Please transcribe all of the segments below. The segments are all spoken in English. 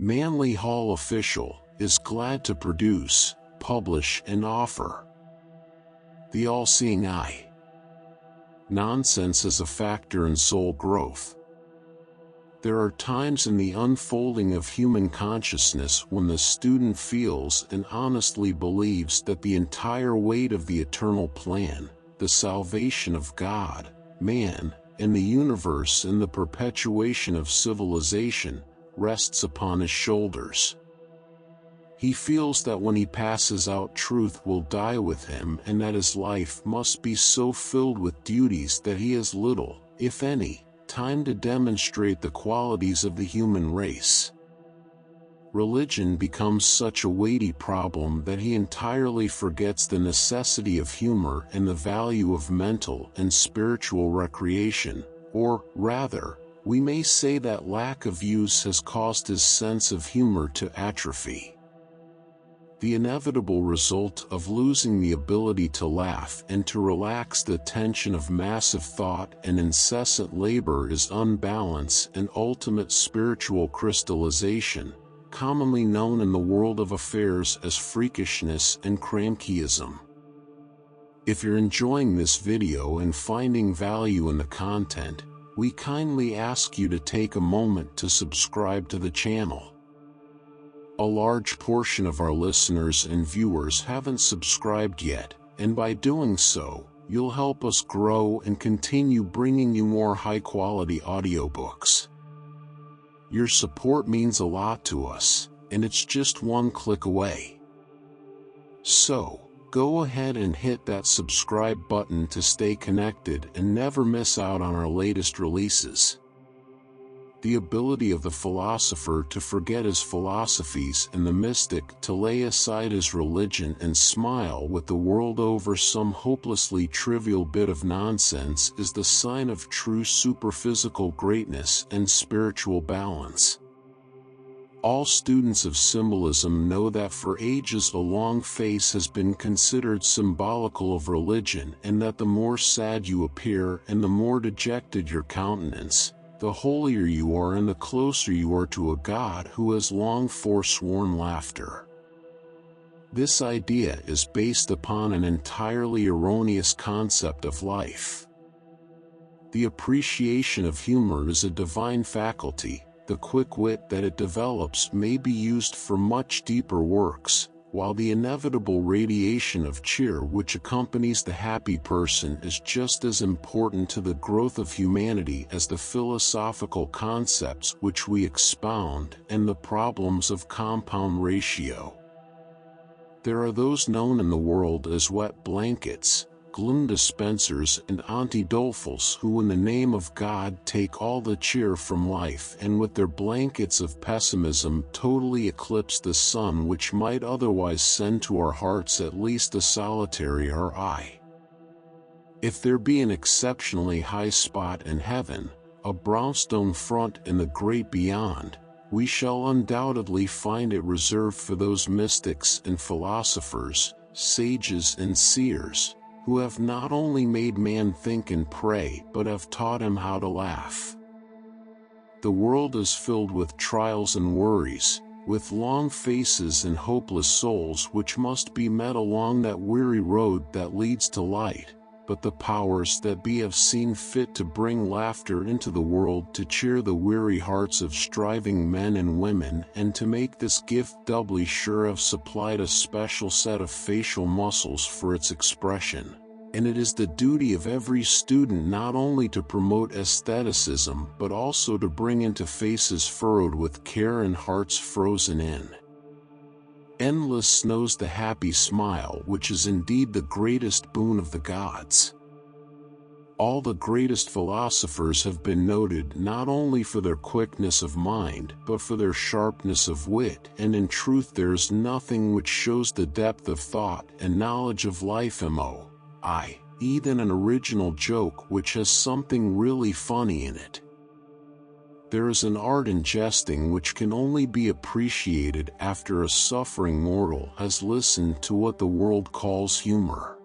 Manly Hall official, is glad to produce, publish and offer. The all-seeing eye. Nonsense is a factor in soul growth. There are times in the unfolding of human consciousness when the student feels and honestly believes that the entire weight of the eternal plan, the salvation of God, man, and the universe and the perpetuation of civilization, rests upon his shoulders. He feels that when he passes out, truth will die with him, and that his life must be so filled with duties that he has little, if any, time to demonstrate the qualities of the human race. Religion becomes such a weighty problem that he entirely forgets the necessity of humor and the value of mental and spiritual recreation, or, rather, we may say that lack of use has caused his sense of humor to atrophy. The inevitable result of losing the ability to laugh and to relax the tension of massive thought and incessant labor is unbalance and ultimate spiritual crystallization, commonly known in the world of affairs as freakishness and crankyism. If you're enjoying this video and finding value in the content, we kindly ask you to take a moment to subscribe to the channel. A large portion of our listeners and viewers haven't subscribed yet, and by doing so, you'll help us grow and continue bringing you more high-quality audiobooks. Your support means a lot to us, and it's just one click away. So, go ahead and hit that subscribe button to stay connected and never miss out on our latest releases. The ability of the philosopher to forget his philosophies and the mystic to lay aside his religion and smile with the world over some hopelessly trivial bit of nonsense is the sign of true superphysical greatness and spiritual balance. All students of symbolism know that for ages a long face has been considered symbolical of religion, and that the more sad you appear and the more dejected your countenance, the holier you are and the closer you are to a God who has long forsworn laughter. This idea is based upon an entirely erroneous concept of life. The appreciation of humor is a divine faculty. The quick wit that it develops may be used for much deeper works, while the inevitable radiation of cheer which accompanies the happy person is just as important to the growth of humanity as the philosophical concepts which we expound and the problems of compound ratio. There are those known in the world as wet blankets, gloom dispensers and anti-dolefals who in the name of God take all the cheer from life and with their blankets of pessimism totally eclipse the sun which might otherwise send to our hearts at least a solitary eye. If there be an exceptionally high spot in heaven, a brownstone front in the great beyond, we shall undoubtedly find it reserved for those mystics and philosophers, sages and seers, who have not only made man think and pray but have taught him how to laugh. The world is filled with trials and worries, with long faces and hopeless souls which must be met along that weary road that leads to light, but the powers that be have seen fit to bring laughter into the world to cheer the weary hearts of striving men and women, and to make this gift doubly sure have supplied a special set of facial muscles for its expression. And it is the duty of every student not only to promote aestheticism but also to bring into faces furrowed with care and hearts frozen in endless snows the happy smile which is indeed the greatest boon of the gods. All the greatest philosophers have been noted not only for their quickness of mind but for their sharpness of wit, and in truth there is nothing which shows the depth of thought and knowledge of life than an original joke which has something really funny in it. There is an art in jesting which can only be appreciated after a suffering mortal has listened to what the world calls humor.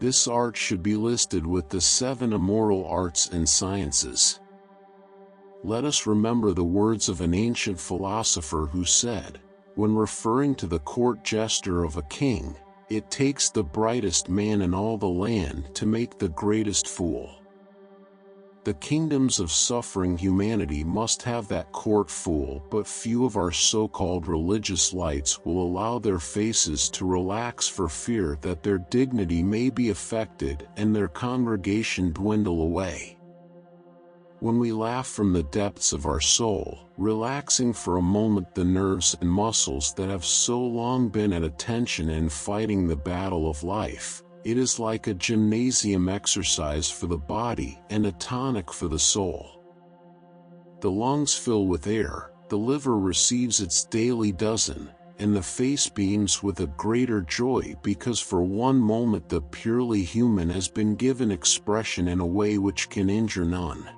This art should be listed with the 7 immortal arts and sciences. let us remember the words of an ancient philosopher who said, when referring to the court jester of a king, "It takes the brightest man in all the land to make the greatest fool." The kingdoms of suffering humanity must have that court fool, but few of our so-called religious lights will allow their faces to relax for fear that their dignity may be affected and their congregation dwindle away. When we laugh from the depths of our soul, relaxing for a moment the nerves and muscles that have so long been at attention and fighting the battle of life, it is like a gymnasium exercise for the body and a tonic for the soul. The lungs fill with air, the liver receives its daily dozen, and the face beams with a greater joy because for one moment the purely human has been given expression in a way which can injure none.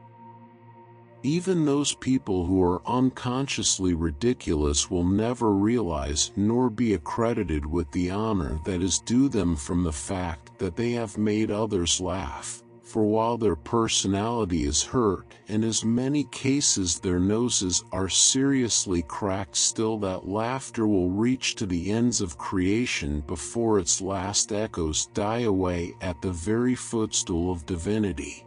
Even those people who are unconsciously ridiculous will never realize nor be accredited with the honor that is due them from the fact that they have made others laugh, for while their personality is hurt and in many cases their noses are seriously cracked, still that laughter will reach to the ends of creation before its last echoes die away at the very footstool of divinity.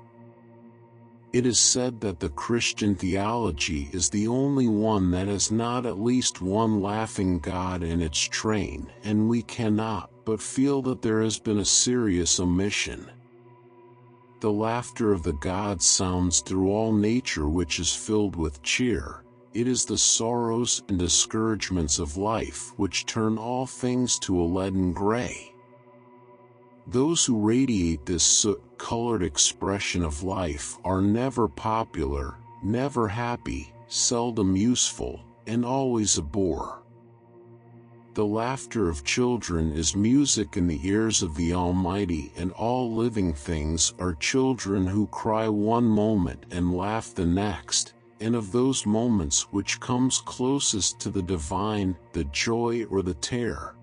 It is said that the Christian theology is the only one that has not at least one laughing God in its train, and we cannot but feel that there has been a serious omission. The laughter of the gods sounds through all nature, which is filled with cheer. It is the sorrows and discouragements of life which turn all things to a leaden gray. Those who radiate this soot-colored expression of life are never popular, never happy, seldom useful, and always a bore. The laughter of children is music in the ears of the Almighty, and all living things are children who cry one moment and laugh the next, and of those moments which comes closest to the divine, the joy or the terror.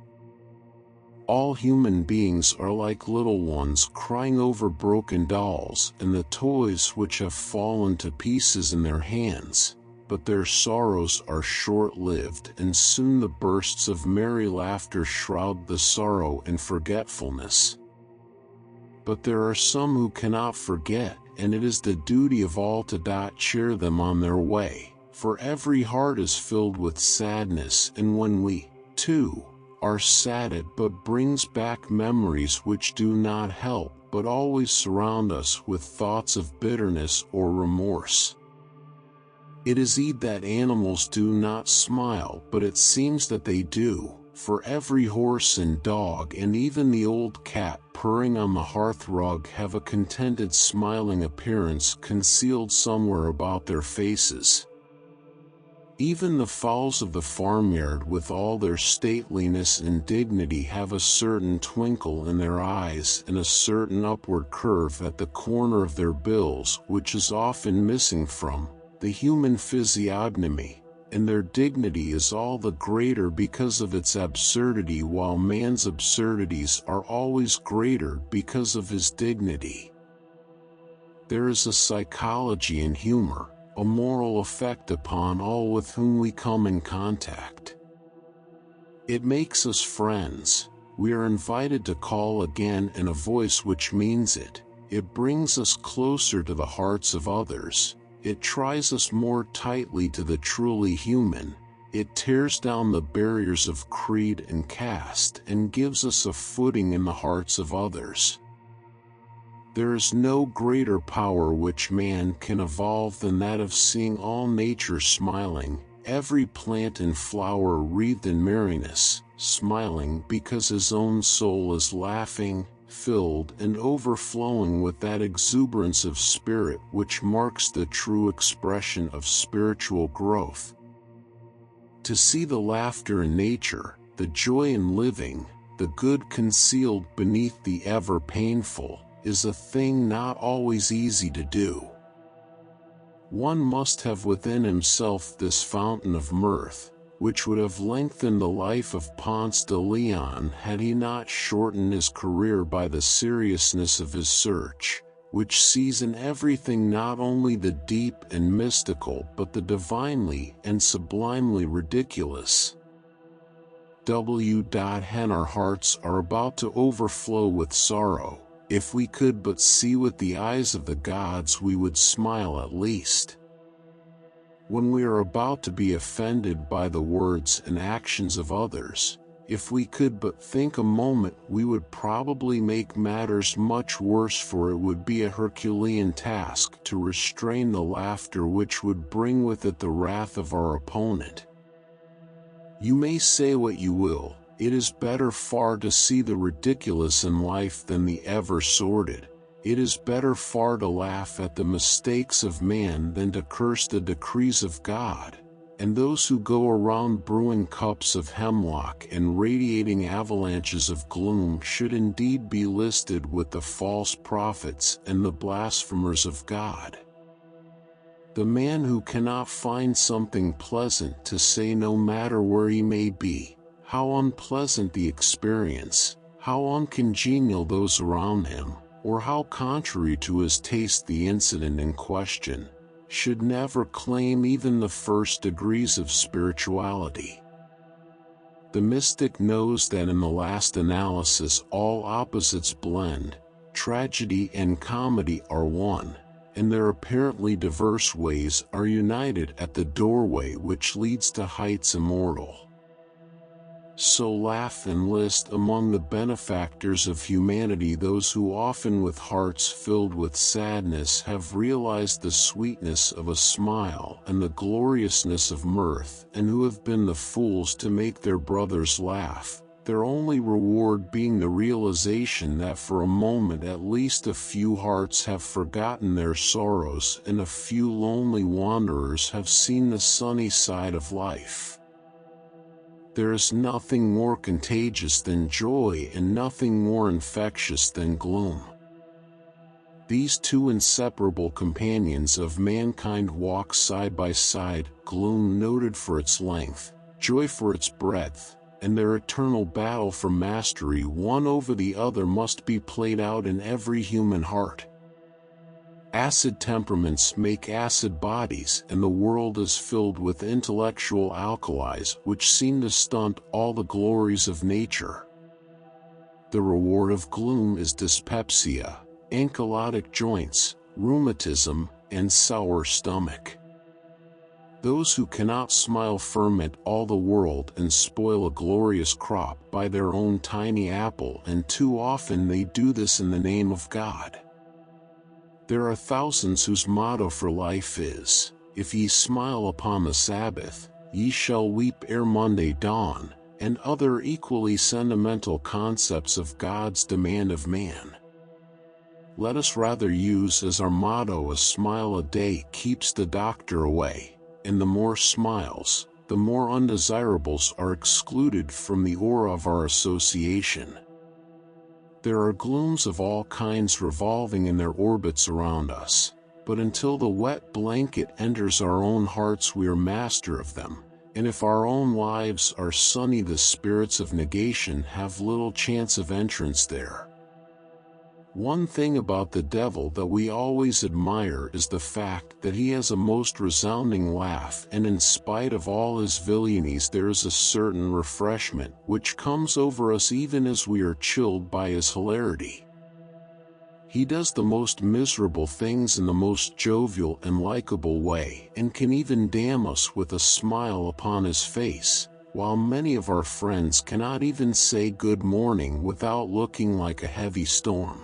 All human beings are like little ones crying over broken dolls and the toys which have fallen to pieces in their hands, but their sorrows are short-lived, and soon the bursts of merry laughter shroud the sorrow in forgetfulness. But there are some who cannot forget, and it is the duty of all to cheer them on their way, for every heart is filled with sadness, and when we, too, are saddened, but brings back memories which do not help but always surround us with thoughts of bitterness or remorse. It is said that animals do not smile, but it seems that they do, for every horse and dog and even the old cat purring on the hearthrug have a contented smiling appearance concealed somewhere about their faces. Even the fowls of the farmyard, with all their stateliness and dignity, have a certain twinkle in their eyes and a certain upward curve at the corner of their bills which is often missing from the human physiognomy, and their dignity is all the greater because of its absurdity, while man's absurdities are always greater because of his dignity. There is a psychology in humor, a moral effect upon all with whom we come in contact. It makes us friends. We are invited to call again in a voice which means it. It brings us closer to the hearts of others. It tries us more tightly to the truly human. It tears down the barriers of creed and caste and gives us a footing in the hearts of others. There is no greater power which man can evolve than that of seeing all nature smiling, every plant and flower wreathed in merriness, smiling because his own soul is laughing, filled and overflowing with that exuberance of spirit which marks the true expression of spiritual growth. To see the laughter in nature, the joy in living, the good concealed beneath the ever painful, is a thing not always easy to do. One must have within himself this fountain of mirth, which would have lengthened the life of Ponce de Leon had he not shortened his career by the seriousness of his search, which sees in everything not only the deep and mystical but the divinely and sublimely ridiculous. Our hearts are about to overflow with sorrow. If we could but see with the eyes of the gods, we would smile at least. When we are about to be offended by the words and actions of others, if we could but think a moment, we would probably make matters much worse, for it would be a Herculean task to restrain the laughter which would bring with it the wrath of our opponent. You may say what you will, it is better far to see the ridiculous in life than the ever sordid. It is better far to laugh at the mistakes of man than to curse the decrees of God. And those who go around brewing cups of hemlock and radiating avalanches of gloom should indeed be listed with the false prophets and the blasphemers of God. The man who cannot find something pleasant to say no matter where he may be, how unpleasant the experience, how uncongenial those around him, or how contrary to his taste the incident in question, should never claim even the first degrees of spirituality. The mystic knows that in the last analysis all opposites blend, tragedy and comedy are one, and their apparently diverse ways are united at the doorway which leads to heights immortal. So laugh and list among the benefactors of humanity those who often with hearts filled with sadness have realized the sweetness of a smile and the gloriousness of mirth, and who have been the fools to make their brothers laugh, their only reward being the realization that for a moment at least a few hearts have forgotten their sorrows and a few lonely wanderers have seen the sunny side of life. There is nothing more contagious than joy and nothing more infectious than gloom. These two inseparable companions of mankind walk side by side, gloom noted for its length, joy for its breadth, and their eternal battle for mastery one over the other must be played out in every human heart. Acid temperaments make acid bodies, and the world is filled with intellectual alkalis which seem to stunt all the glories of nature. The reward of gloom is dyspepsia, ankylosing joints, rheumatism, and sour stomach. Those who cannot smile ferment all the world and spoil a glorious crop by their own tiny apple, and too often they do this in the name of God. There are thousands whose motto for life is, "If ye smile upon the Sabbath, ye shall weep ere Monday dawn," and other equally sentimental concepts of God's demand of man. Let us rather use as our motto, "A smile a day keeps the doctor away," and the more smiles, the more undesirables are excluded from the aura of our association. There are glooms of all kinds revolving in their orbits around us, but until the wet blanket enters our own hearts we are master of them, and if our own lives are sunny the spirits of negation have little chance of entrance there. One thing about the devil that we always admire is the fact that he has a most resounding laugh, and in spite of all his villainies there is a certain refreshment which comes over us even as we are chilled by his hilarity. He does the most miserable things in the most jovial and likable way, and can even damn us with a smile upon his face, while many of our friends cannot even say good morning without looking like a heavy storm.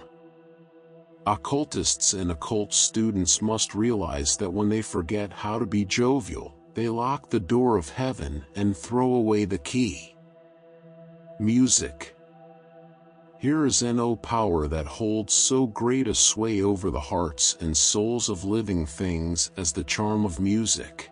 Occultists and occult students must realize that when they forget how to be jovial, they lock the door of heaven and throw away the key. Music. Here is no power that holds so great a sway over the hearts and souls of living things as the charm of music.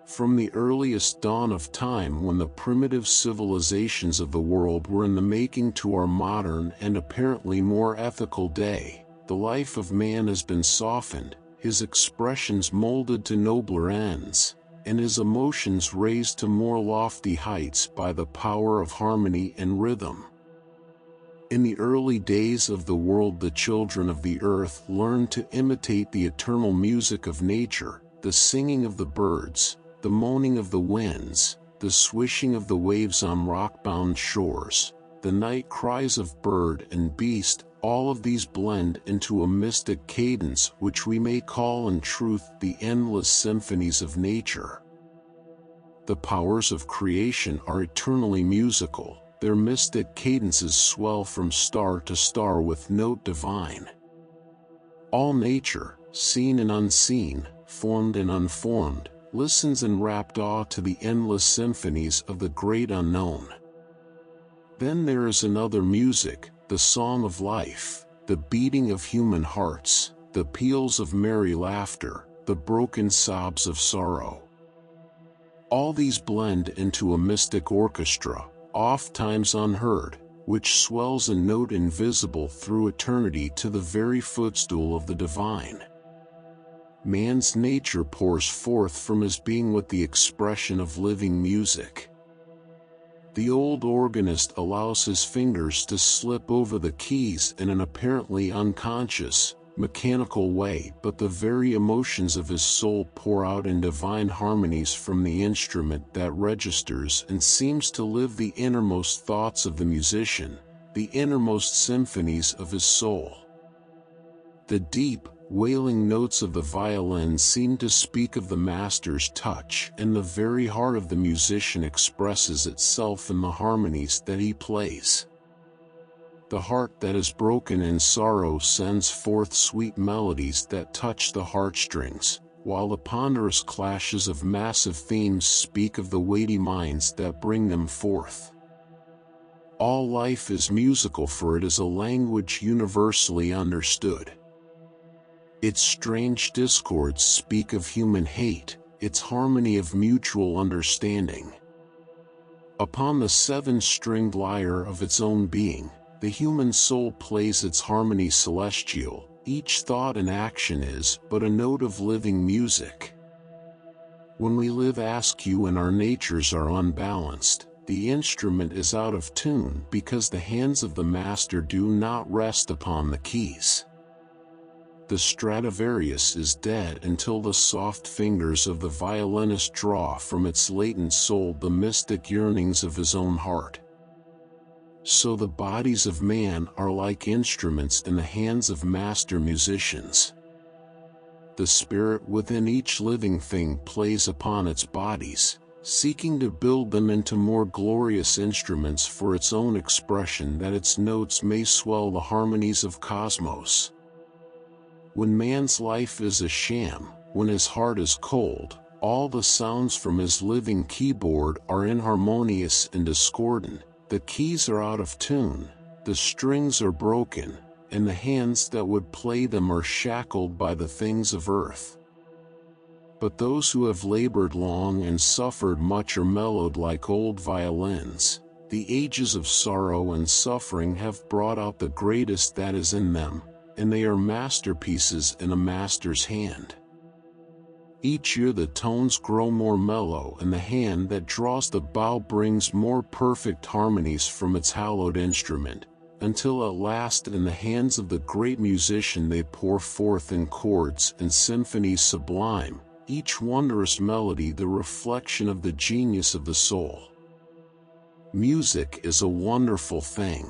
From the earliest dawn of time, when the primitive civilizations of the world were in the making, to our modern and apparently more ethical day, the life of man has been softened, his expressions molded to nobler ends, and his emotions raised to more lofty heights by the power of harmony and rhythm. In the early days of the world, the children of the earth learned to imitate the eternal music of nature, the singing of the birds, the moaning of the winds, the swishing of the waves on rock-bound shores, the night cries of bird and beast. All of these blend into a mystic cadence which we may call in truth the endless symphonies of nature. The powers of creation are eternally musical. Their mystic cadences swell from star to star with note divine. All nature, seen and unseen, formed and unformed, listens in rapt awe to the endless symphonies of the great unknown. Then there is another music, the song of life, the beating of human hearts, the peals of merry laughter, the broken sobs of sorrow. All these blend into a mystic orchestra, oft-times unheard, which swells a note invisible through eternity to the very footstool of the divine. Man's nature pours forth from his being with the expression of living music. The old organist allows his fingers to slip over the keys in an apparently unconscious, mechanical way, but the very emotions of his soul pour out in divine harmonies from the instrument that registers and seems to live the innermost thoughts of the musician, the innermost symphonies of his soul. The deep, wailing notes of the violin seem to speak of the master's touch, and the very heart of the musician expresses itself in the harmonies that he plays. The heart that is broken in sorrow sends forth sweet melodies that touch the heartstrings, while the ponderous clashes of massive themes speak of the weighty minds that bring them forth. All life is musical, for it is a language universally understood. Its strange discords speak of human hate, its harmony of mutual understanding. Upon the seven-stringed lyre of its own being, the human soul plays its harmony celestial. Each thought and action is but a note of living music. When we live askew and our natures are unbalanced, the instrument is out of tune because the hands of the master do not rest upon the keys. The Stradivarius is dead until the soft fingers of the violinist draw from its latent soul the mystic yearnings of his own heart. So the bodies of man are like instruments in the hands of master musicians. The spirit within each living thing plays upon its bodies, seeking to build them into more glorious instruments for its own expression, that its notes may swell the harmonies of cosmos. When man's life is a sham, when his heart is cold, all the sounds from his living keyboard are inharmonious and discordant, the keys are out of tune, the strings are broken, and the hands that would play them are shackled by the things of earth. But those who have labored long and suffered much are mellowed like old violins. The ages of sorrow and suffering have brought out the greatest that is in them, and they are masterpieces in a master's hand. Each year the tones grow more mellow, and the hand that draws the bow brings more perfect harmonies from its hallowed instrument, until at last in the hands of the great musician they pour forth in chords and symphonies sublime, each wondrous melody the reflection of the genius of the soul. Music is a wonderful thing.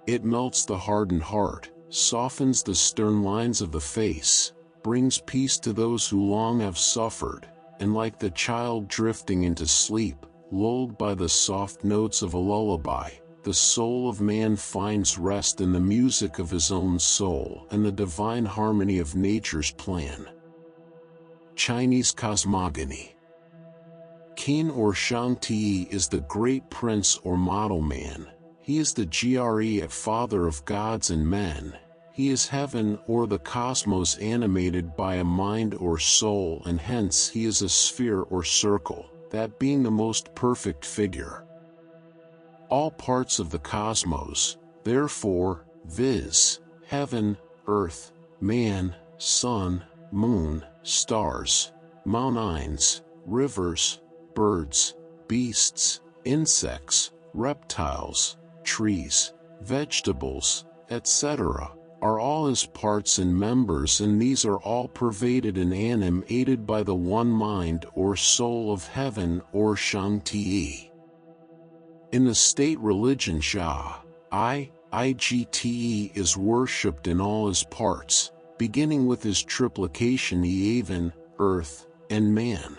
It melts the hardened heart, softens the stern lines of the face, brings peace to those who long have suffered, and like the child drifting into sleep, lulled by the soft notes of a lullaby, the soul of man finds rest in the music of his own soul and the divine harmony of nature's plan. Chinese cosmogony. Qin or Shangti is the great prince or model man. He is the Gre father of gods and men. He is heaven or the cosmos animated by a mind or soul, and hence he is a sphere or circle, that being the most perfect figure. All parts of the cosmos, therefore, viz., heaven, earth, man, sun, moon, stars, mountains, rivers, birds, beasts, insects, reptiles, trees, vegetables, etc., are all his parts and members, and these are all pervaded and animated by the one mind or soul of heaven or Shanti. In the state religion Sha, Igte is worshipped in all his parts, beginning with his triplication Eaven, earth, and man.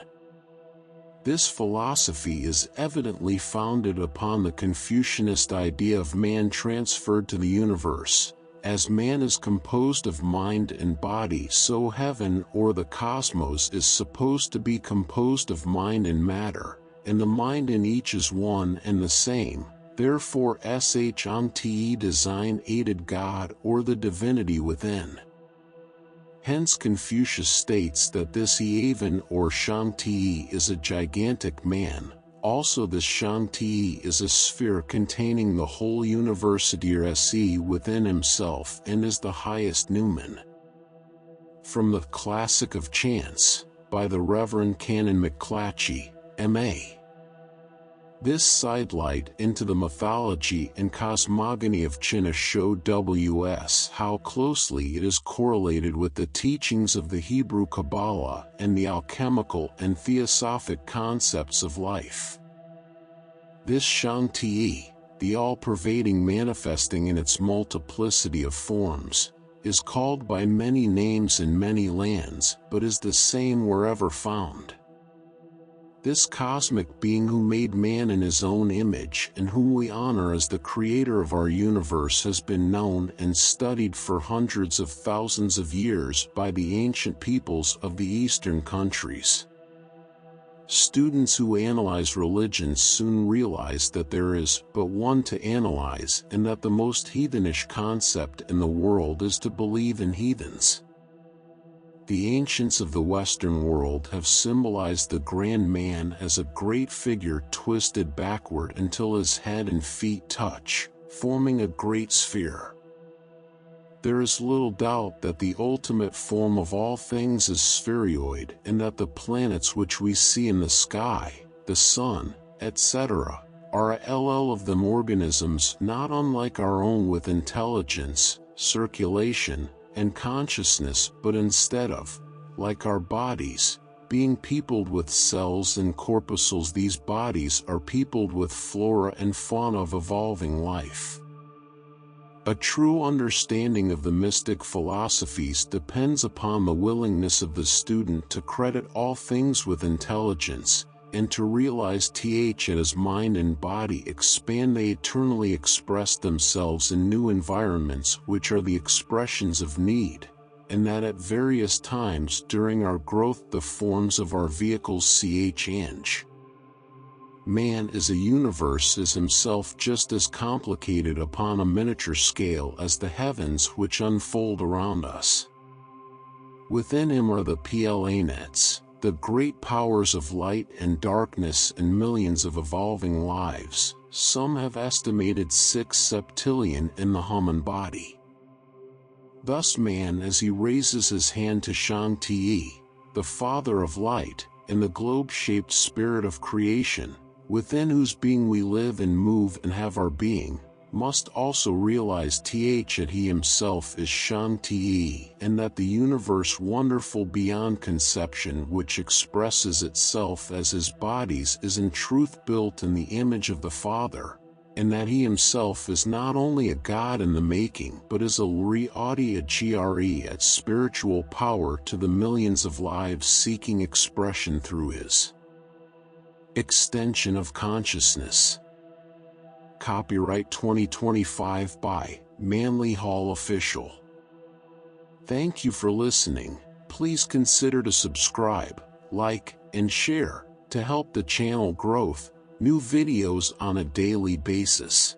This philosophy is evidently founded upon the Confucianist idea of man transferred to the universe. As man is composed of mind and body, so heaven or the cosmos is supposed to be composed of mind and matter, and the mind in each is one and the same. Therefore Shanti design aided God or the divinity within. Hence Confucius states that this Eaven or Shanti is a gigantic man. Also this Shanti is a sphere containing the whole university se within himself and is the highest Numen. From the Classic of Chants, by the Reverend Canon McClatchy, M.A. This sidelight into the mythology and cosmogony of China showed us how closely it is correlated with the teachings of the Hebrew Kabbalah and the alchemical and theosophic concepts of life. This Shanti, the all-pervading manifesting in its multiplicity of forms, is called by many names in many lands, but is the same wherever found. This cosmic being who made man in his own image and whom we honor as the creator of our universe has been known and studied for hundreds of thousands of years by the ancient peoples of the Eastern countries. Students who analyze religions soon realize that there is but one to analyze, and that the most heathenish concept in the world is to believe in heathens. The ancients of the Western world have symbolized the grand man as a great figure twisted backward until his head and feet touch, forming a great sphere. There is little doubt that the ultimate form of all things is spheroid, and that the planets which we see in the sky, the sun, etc., are of them organisms not unlike our own with intelligence, circulation, and consciousness, but instead of, like our bodies, being peopled with cells and corpuscles, these bodies are peopled with flora and fauna of evolving life. A true understanding of the mystic philosophies depends upon the willingness of the student to credit all things with intelligence, and to realize as mind and body expand, they eternally express themselves in new environments which are the expressions of need, and that at various times during our growth the forms of our vehicles change. Man is a universe is himself just as complicated upon a miniature scale as the heavens which unfold around us. Within him are the planets, the great powers of light and darkness, and millions of evolving lives. Some have estimated 6 septillion in the human body. Thus man, as he raises his hand to Shanti, the Father of Light, and the globe-shaped spirit of creation, within whose being we live and move and have our being, must also realize that he himself is Shanti, and that the universe wonderful beyond conception which expresses itself as his bodies is in truth built in the image of the Father, and that he himself is not only a God in the making but is a gre at spiritual power to the millions of lives seeking expression through his extension of consciousness. Copyright 2025 by Manly Hall Official. Thank you for listening. Please consider to subscribe, like, and share to help the channel growth. New videos on a daily basis.